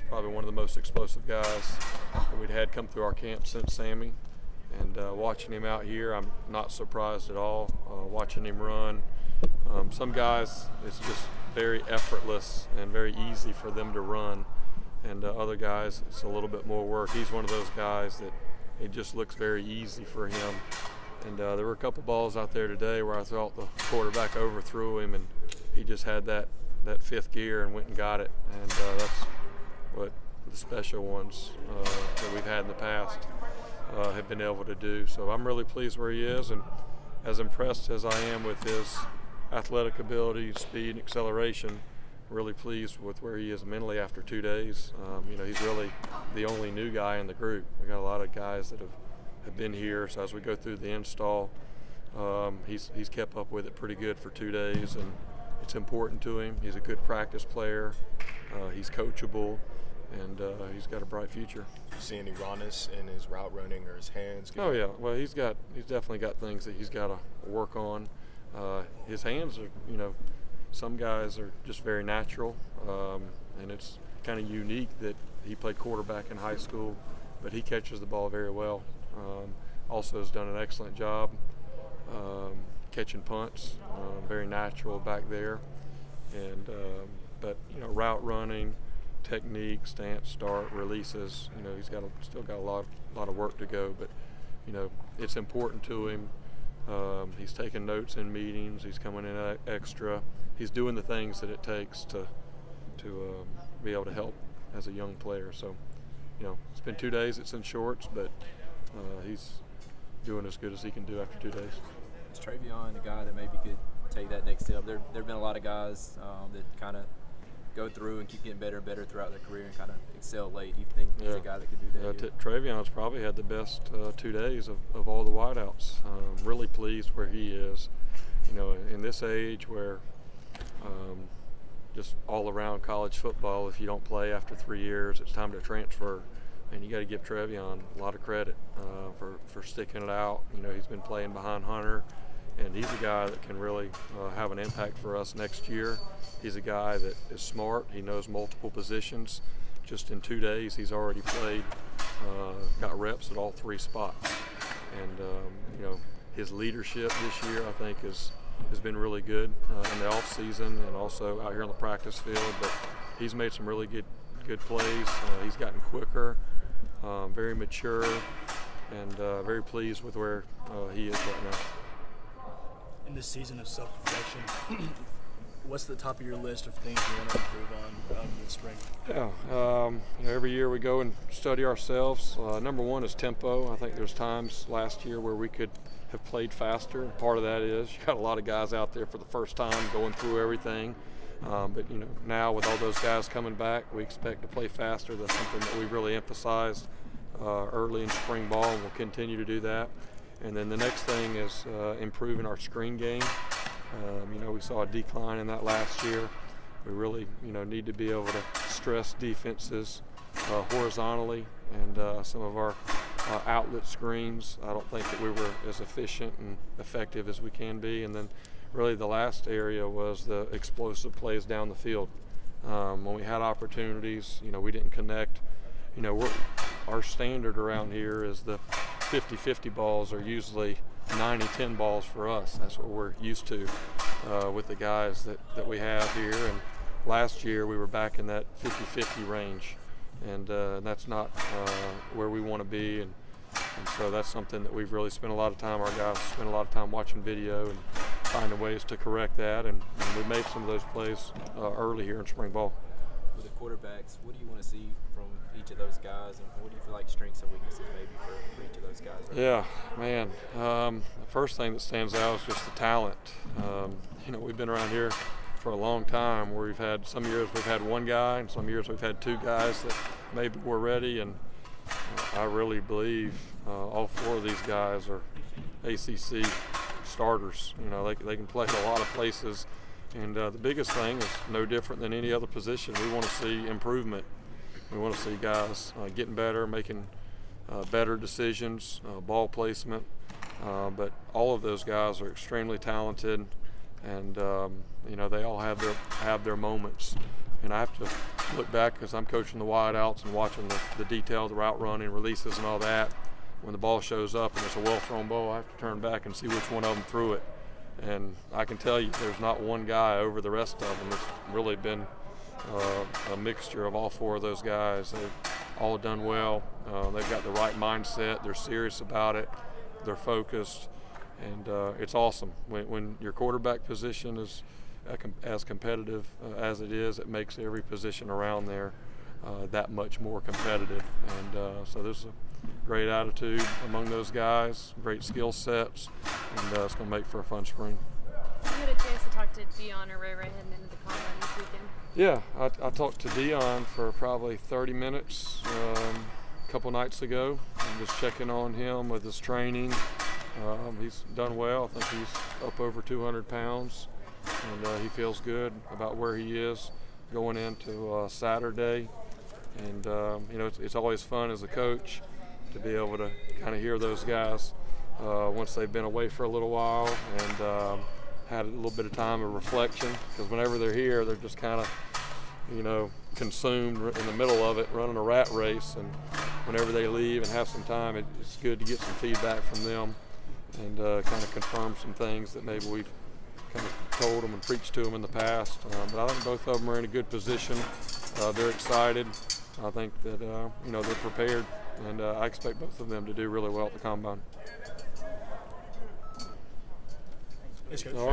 probably one of the most explosive guys that we'd had come through our camp since Sammy. And watching him out here, I'm not surprised at all. Watching him run, some guys, it's just very effortless and very easy for them to run. And other guys, it's a little bit more work. He's one of those guys that it just looks very easy for him. And there were a couple balls out there today where I thought the quarterback overthrew him, and he just had that fifth gear and went and got it. And that's what the special ones that we've had in the past have been able to do. So I'm really pleased where he is, and as impressed as I am with his athletic ability, speed, and acceleration, really pleased with where he is mentally after 2 days. He's really the only new guy in the group. We got a lot of guys that have been here, so as we go through the install, he's kept up with it pretty good for 2 days, and it's important to him. He's a good practice player. He's coachable, and he's got a bright future. You see any rawness in his route running or his hands? Oh yeah, well he's definitely got things that he's got to work on. His hands are, some guys are just very natural, and it's kind of unique that he played quarterback in high school, but he catches the ball very well. Also has done an excellent job catching punts, very natural back there. And but route running, technique, stance, start, releases. He's still got a lot of work to go, but it's important to him. He's taking notes in meetings. He's coming in extra. He's doing the things that it takes to be able to help as a young player. So, it's been 2 days. It's in shorts, but he's doing as good as he can do after 2 days. Is Travion the guy that maybe could take that next step? There have been a lot of guys that kind of go through and keep getting better and better throughout their career and kind of excel late. Do you think he's a guy that could do that? Travion's probably had the best 2 days of all the wideouts. Really pleased where he is. In this age where just all around college football, if you don't play after 3 years, it's time to transfer. And you got to give Travion a lot of credit for sticking it out. He's been playing behind Hunter, and he's a guy that can really have an impact for us next year. He's a guy that is smart. He knows multiple positions. Just in 2 days, he's already played, got reps at all 3 spots. And his leadership this year, I think, has been really good in the off season and also out here on the practice field. But he's made some really good plays. He's gotten quicker. Very mature, and very pleased with where he is right now. In this season of self-reflection, what's the top of your list of things you want to improve on this spring? Yeah, every year we go and study ourselves. Number one is tempo. I think there's times last year where we could have played faster. Part of that is you got a lot of guys out there for the first time going through everything. But now with all those guys coming back, we expect to play faster. That's something that we really emphasized early in spring ball, and we'll continue to do that. And then the next thing is improving our screen game. We saw a decline in that last year. We really need to be able to stress defenses horizontally, and some of our outlet screens, I don't think that we were as efficient and effective as we can be. And then really the last area was the explosive plays down the field. When we had opportunities, we didn't connect. Our standard around here is the 50-50 balls are usually 90-10 balls for us. That's what we're used to with the guys that we have here. And last year we were back in that 50-50 range, and that's not where we want to be. And so that's something that we've really spent a lot of time, our guys spent a lot of time watching video and finding ways to correct that, and we made some of those plays early here in spring ball. With the quarterbacks, what do you want to see from each of those guys, and what do you feel like strengths and weaknesses maybe for each of those guys? Right Yeah, man. The first thing that stands out is just the talent. We've been around here for a long time where we've had some years we've had one guy and some years we've had 2 guys that maybe were ready, and I really believe all 4 of these guys are ACC starters. They can play at a lot of places, and the biggest thing is no different than any other position. We want to see improvement. We want to see guys getting better, making better decisions, ball placement. But all of those guys are extremely talented, and they all have their moments. And I have to look back because I'm coaching the wideouts and watching the detailed route running, releases and all that. When the ball shows up and it's a well-thrown ball, I have to turn back and see which one of them threw it. And I can tell you there's not one guy over the rest of them. It's really been a mixture of all 4 of those guys. They've all done well. They've got the right mindset. They're serious about it. They're focused. And it's awesome. When your quarterback position is as competitive as it is, it makes every position around there that much more competitive. And so there's a great attitude among those guys, great skill sets, and it's going to make for a fun spring. You had a chance to talk to Dion or Ray heading into the combine this weekend? Yeah, I talked to Dion for probably 30 minutes a couple nights ago, and just checking on him with his training. He's done well. I think he's up over 200 pounds, and he feels good about where he is going into Saturday. And you know, it's always fun as a coach to be able to kind of hear those guys once they've been away for a little while and had a little bit of time of reflection, because whenever they're here, they're just kind of, you know, consumed in the middle of it, running a rat race. And whenever they leave and have some time, it's good to get some feedback from them and kind of confirm some things that maybe we've kind of told them and preached to them in the past. But I think both of them are in a good position. They're excited. I think that you know, they're prepared, and I expect both of them to do really well at the combine. Thanks, Coach. All right.